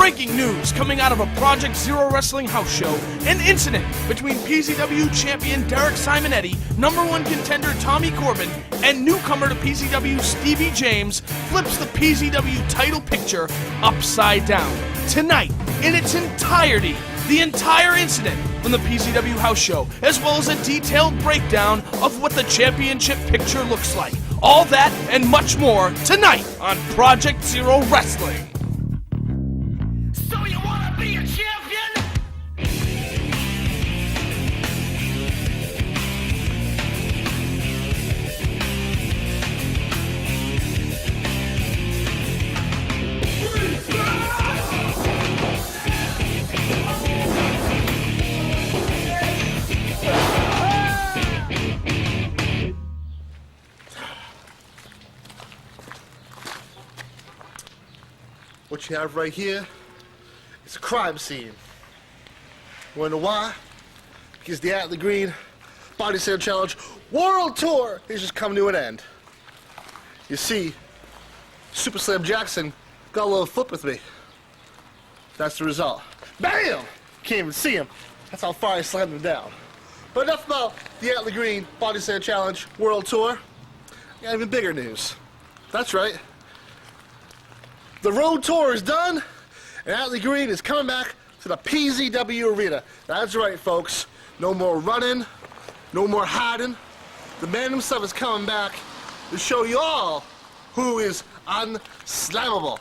Breaking news coming out of a Project Zero Wrestling house show. An incident between PZW champion Derek Simonetti, #1 contender Tommy Corbin, and newcomer to PZW Stevie James flips the PZW title picture upside down. Tonight, in its entirety, the entire incident from the PZW house show, as well as a detailed breakdown of what the championship picture looks like. All that and much more tonight on Project Zero Wrestling. So you wanna be a champion? What you have right here is a crime scene. Wanna know why? Because the Atlee Green Body Slam Challenge World Tour is just coming to an end. You see, Super Slam Jackson got a little flip with me. That's the result. BAM! Can't even see him. That's how far I slammed him down. But enough about the Atlee Green Body Slam Challenge World Tour. I got even bigger news. That's right. The road tour is done, and Atlee Green is coming back to the PZW Arena. That's right, folks. No more running, no more hiding. The man himself is coming back to show you all who is unslammable.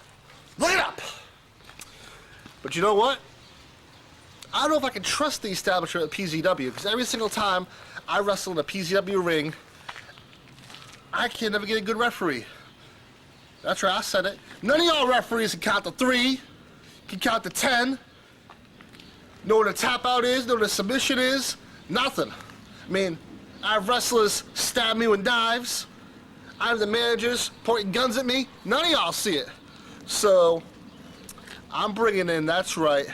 Look it up! But you know what? I don't know if I can trust the establishment of PZW, because every single time I wrestle in a PZW ring, I can never get a good referee. That's right, I said it. None of y'all referees can count to 3, can count to 10, know what a tap out is, know what a submission is, nothing. I mean, I have wrestlers stab me with knives, I have the managers pointing guns at me, none of y'all see it. So, I'm bringing in, that's right,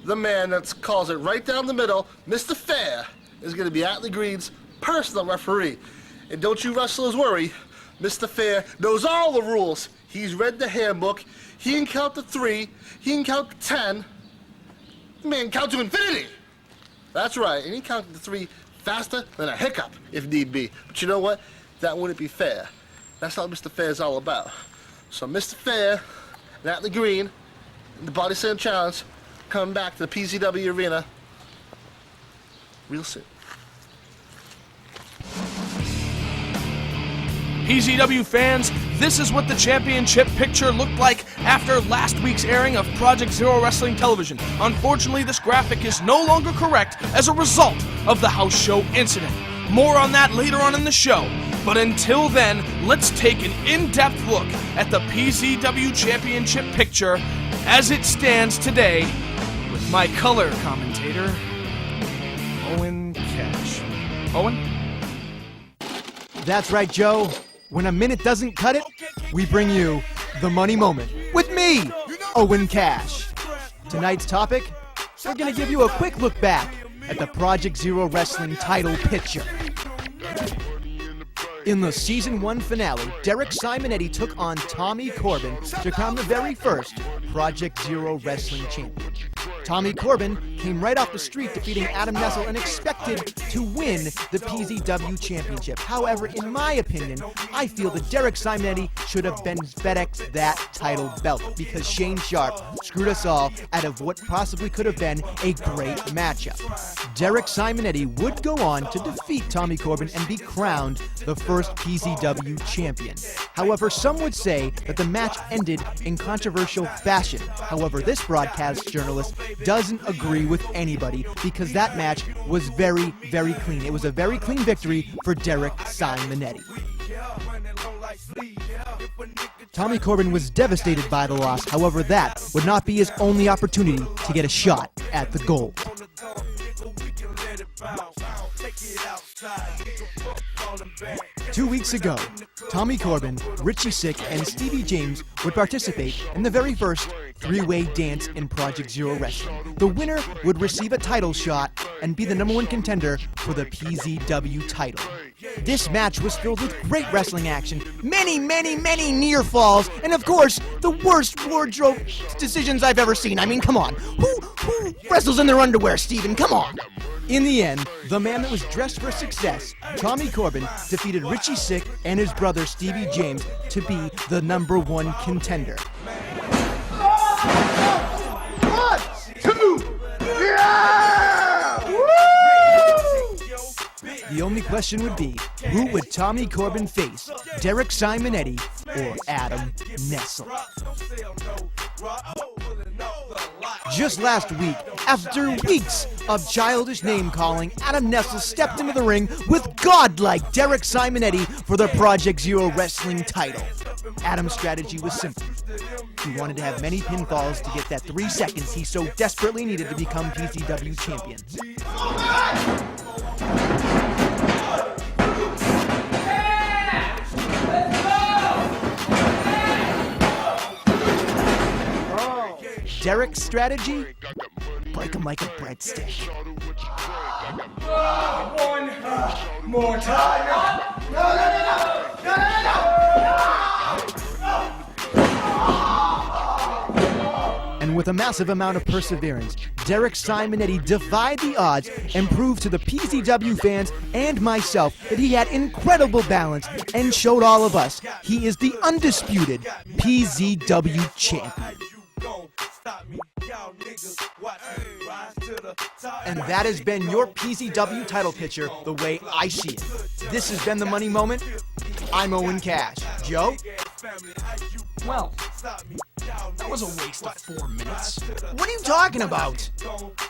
the man that calls it right down the middle, Mr. Fair, is going to be Atlee Green's personal referee. And don't you wrestlers worry, Mr. Fair knows all the rules. He's read the handbook. He can count to 3. He can count to 10. The man can count to infinity. That's right. And he can count to 3 faster than a hiccup, if need be. But you know what? That wouldn't be fair. That's not what Mr. Fair is all about. So Mr. Fair and Atlee Green and the Body Slam Challenge coming back to the PZW Arena real soon. PZW fans, this is what the championship picture looked like after last week's airing of Project Zero Wrestling Television. Unfortunately, this graphic is no longer correct as a result of the house show incident. More on that later on in the show. But until then, let's take an in-depth look at the PZW championship picture as it stands today with my color commentator, Owen Cash. Owen? That's right, Joe. When a minute doesn't cut it, we bring you the money moment with me, Owen Cash. Tonight's topic, we're going to give you a quick look back at the Project Zero Wrestling title picture. In the Season 1 finale, Derek Simonetti took on Tommy Corbin to crown the very first Project Zero Wrestling champion. Tommy Corbin came right off the street defeating Adam Nessel and expected to win the PZW Championship. However, in my opinion, I feel that Derek Simonetti should have been FedExed that title belt because Shane Sharp screwed us all out of what possibly could have been a great matchup. Derek Simonetti would go on to defeat Tommy Corbin and be crowned the first PZW champion. However, some would say that the match ended in controversial fashion. However, this broadcast journalist doesn't agree with anybody because that match was very, very clean. It was a very clean victory for Derek Simonetti. Tommy Corbin was devastated by the loss. However, that would not be his only opportunity to get a shot at the gold. 2 weeks ago, Tommy Corbin, Richie Sick, and Stevie James would participate in the very first three-way dance in Project Zero Wrestling. The winner would receive a title shot and be the #1 contender for the PZW title. This match was filled with great wrestling action, many near falls, and of course, the worst wardrobe decisions I've ever seen. I mean, come on. Who wrestles in their underwear, Steven? Come on. In the end, the man that was dressed for success, Tommy Corbin, defeated Richie Sick and his brother Stevie James to be the #1 contender. 1, 2, yeah! Woo! The only question would be, who would Tommy Corbin face, Derek Simonetti or Adam Nessel? Just last week, after weeks of childish name-calling, Adam Nessel stepped into the ring with godlike Derek Simonetti for the Project Zero Wrestling title. Adam's strategy was simple. He wanted to have many pinfalls to get that 3 seconds he so desperately needed to become PZW champion. Derek's strategy? Break him like a breadstick. One more time. And with a massive amount of perseverance, Derek Simonetti defied the odds and proved to the PZW fans and myself that he had incredible balance and showed all of us he is the undisputed PZW champion. And that has been your PZW title picture the way I see it. This has been the Money Moment. I'm Owen Cash. Joe? Well, that was a waste of 4 minutes. What are you talking about?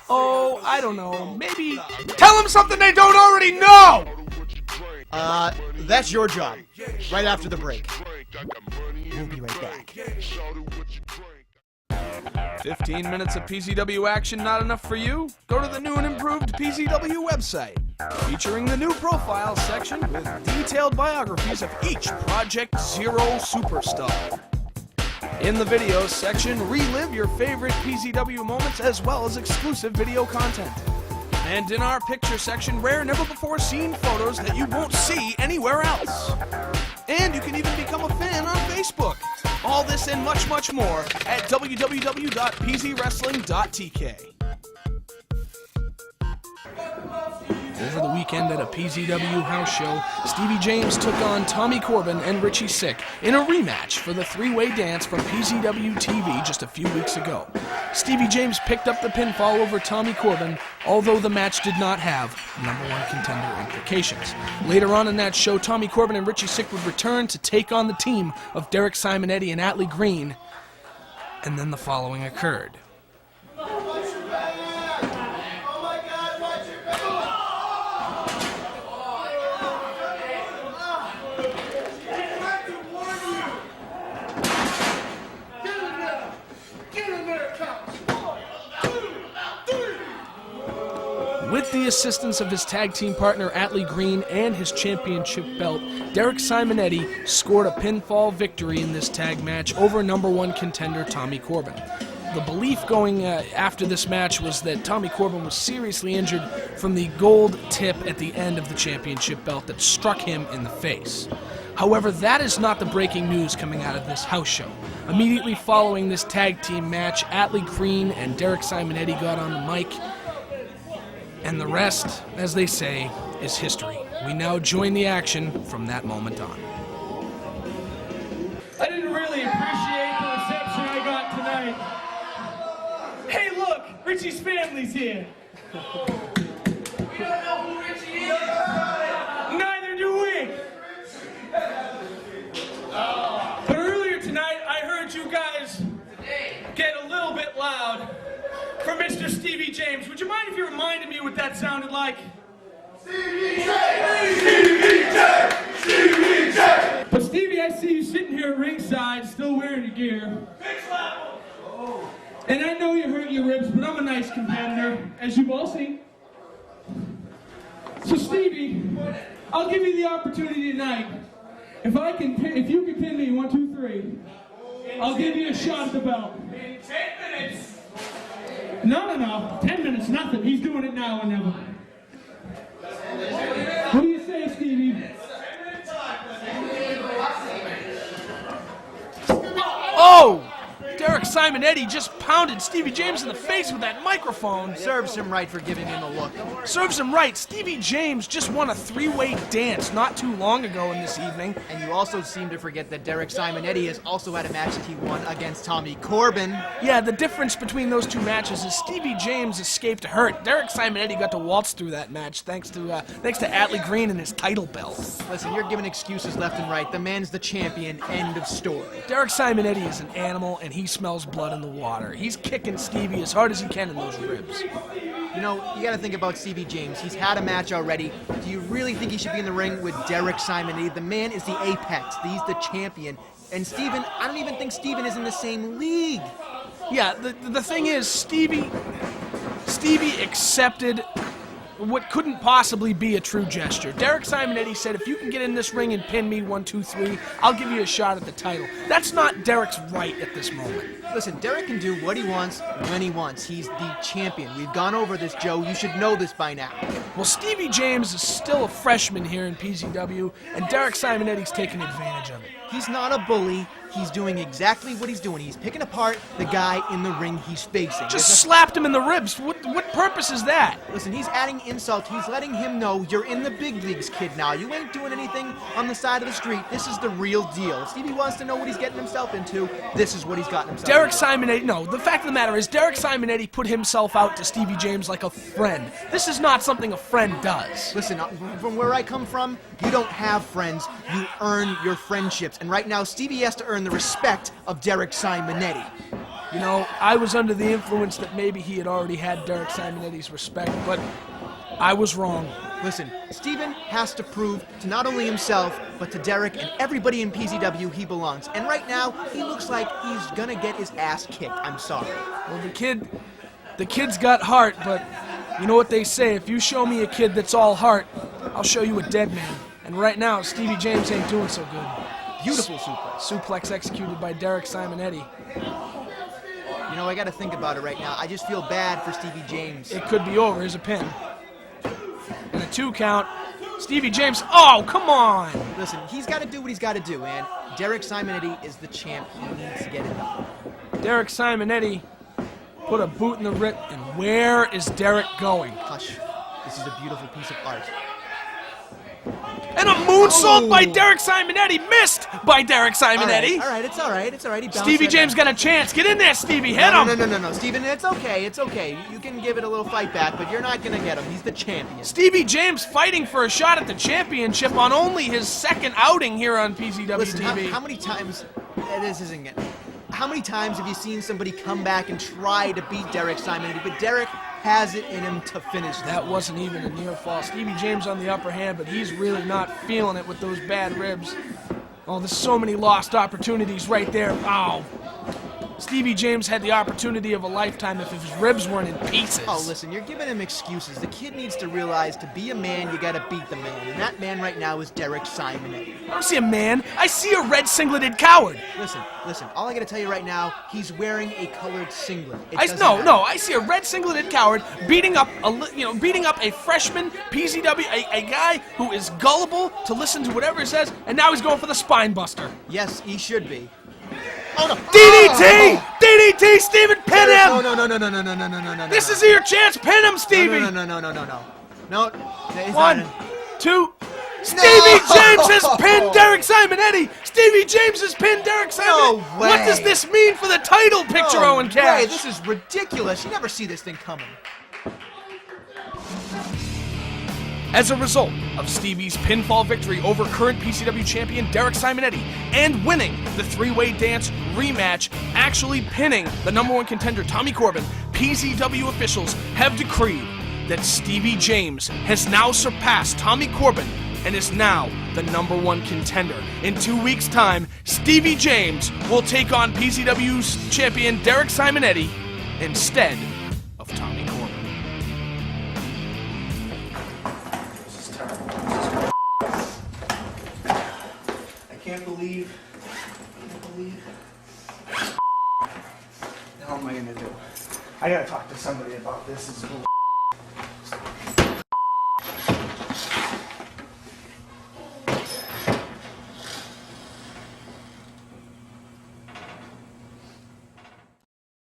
Oh, I don't know. Maybe tell them something they don't already know! That's your job. Right after the break. We'll be right back. 15 minutes of PZW action not enough for you? Go to the new and improved PZW website, featuring the new profile section with detailed biographies of each Project Zero superstar. In the videos section, relive your favorite PZW moments as well as exclusive video content. And in our picture section, rare, never-before-seen photos that you won't see anywhere else. And you can even become a fan on Facebook. All this and much more at www.pzwrestling.tk. Over the weekend at a PZW house show, Stevie James took on Tommy Corbin and Richie Sick in a rematch for the three-way dance from PZW TV just a few weeks ago. Stevie James picked up the pinfall over Tommy Corbin, although the match did not have #1 contender implications. Later on in that show, Tommy Corbin and Richie Sick would return to take on the team of Derek Simonetti and Atlee Green, and then the following occurred. With the assistance of his tag team partner Atlee Green and his championship belt, Derek Simonetti scored a pinfall victory in this tag match over #1 contender Tommy Corbin. The belief going after this match was that Tommy Corbin was seriously injured from the gold tip at the end of the championship belt that struck him in the face. However, that is not the breaking news coming out of this house show. Immediately following this tag team match, Atlee Green and Derek Simonetti got on the mic, and the rest, as they say, is history. We now join the action from that moment on. I didn't really appreciate the reception I got tonight. Hey, look, Richie's family's here. We don't know who Richie is. Neither do we. But earlier tonight, I heard you guys get a little bit loud for Mr. Stevie James. Would you mind if you reminded me what that sounded like? Stevie J! Stevie J! Stevie J! But Stevie, I see you sitting here at ringside, still wearing your gear. Big slap! And I know you hurt your ribs, but I'm a nice competitor, as you've all seen. So Stevie, I'll give you the opportunity tonight. If you can pin me 1, 2, 3, I'll give you a shot at the belt. In 10 minutes! No. 10 minutes, nothing. He's doing it now or never. What do you say, Stevie? Derek Simonetti just pounded Stevie James in the face with that microphone. Serves him right for giving him a look. Serves him right. Stevie James just won a three-way dance not too long ago in this evening. And you also seem to forget that Derek Simonetti has also had a match that he won against Tommy Corbin. Yeah, the difference between those two matches is Stevie James escaped hurt. Derek Simonetti got to waltz through that match thanks to Atlee Green and his title belt. Listen, you're giving excuses left and right. The man's the champion. End of story. Derek Simonetti is an animal, and he smells blood in the water. He's kicking Stevie as hard as he can in those ribs. You know, you got to think about Stevie James. He's had a match already. Do you really think he should be in the ring with Derek Simonetti? The man is the apex. He's the champion. And Steven, I don't even think Steven is in the same league. Yeah, the thing is, Stevie accepted what couldn't possibly be a true gesture. Derek Simonetti said, if you can get in this ring and pin me 1, 2, 3, I'll give you a shot at the title. That's not Derek's right at this moment. Listen, Derek can do what he wants when he wants. He's the champion. We've gone over this, Joe. You should know this by now. Well, Stevie James is still a freshman here in PZW, and Derek Simonetti's taking advantage of it. He's not a bully. He's doing exactly what he's doing. He's picking apart the guy in the ring he's facing. Just slapped him in the ribs. What purpose is that? Listen, he's adding insult. He's letting him know you're in the big leagues, kid, now. You ain't doing anything on the side of the street. This is the real deal. If Stevie wants to know what he's getting himself into, this is what he's gotten himself Derek into. Simonetti, no, the fact of the matter is Derek Simonetti put himself out to Stevie James like a friend. This is not something a friend does. Listen, from where I come from, you don't have friends. You earn your friendships. And right now, Stevie has to earn the respect of Derek Simonetti. You know, I was under the influence that maybe he had already had Derek Simonetti's respect, but I was wrong. Listen, Steven has to prove to not only himself, but to Derek and everybody in PZW he belongs. And right now, he looks like he's gonna get his ass kicked. I'm sorry. Well, the kid's got heart, but you know what they say, if you show me a kid that's all heart, I'll show you a dead man. And right now, Stevie James ain't doing so good. Beautiful suplex. Suplex executed by Derek Simonetti. You know, I gotta think about it right now. I just feel bad for Stevie James. It could be over. Here's a pin. And a 2 count. Stevie James, oh, come on! Listen, he's gotta do what he's gotta do, man. Derek Simonetti is the champ. He needs to get it done. Derek Simonetti put a boot in the rib, and where is Derek going? Hush. This is a beautiful piece of art. And a moonsault by Derek Simonetti, missed by Derek Simonetti. All right, it's all right. He bounced Stevie right James back. got a chance. Get in there, Stevie. Hit him. No, Steven, it's okay. You can give it a little fight back, but you're not gonna get him. He's the champion. Stevie James fighting for a shot at the championship on only his second outing here on PZW Listen, TV. how many times? This isn't good. How many times have you seen somebody come back and try to beat Derek Simonetti? But Derek has it in him to finish. That wasn't even a near fall. Stevie James on the upper hand, but he's really not feeling it with those bad ribs. Oh, there's so many lost opportunities right there. Oh. Stevie James had the opportunity of a lifetime if his ribs weren't in pieces. Oh, listen, you're giving him excuses. The kid needs to realize to be a man, you gotta beat the man. And that man right now is Derek Simonetti. I don't see a man. I see a red singleted coward. Listen. All I gotta tell you right now, he's wearing a colored singlet. I see a red singleted coward beating up a freshman PZW, a guy who is gullible to listen to whatever he says, and now he's going for the spine buster. Yes, he should be. Oh no! DDT! Oh. DDT! Steven, pin him! No. This is your chance. Pin him, Stevie. No. 1, 2. Stevie James has pinned Derek Simonetti. Stevie James has pinned Derek Simonetti. No way. What does this mean for the title picture, Owen Cash? This is ridiculous. You never see this thing coming. As a result of Stevie's pinfall victory over current PCW champion Derek Simonetti and winning the three-way dance rematch, actually pinning the #1 contender Tommy Corbin, PZW officials have decreed that Stevie James has now surpassed Tommy Corbin and is now the #1 contender. In 2 weeks' time, Stevie James will take on PZW's champion Derek Simonetti instead of Tommy Corbin. I can't believe. What the hell am I gonna do? I gotta talk to somebody about this. This is bull.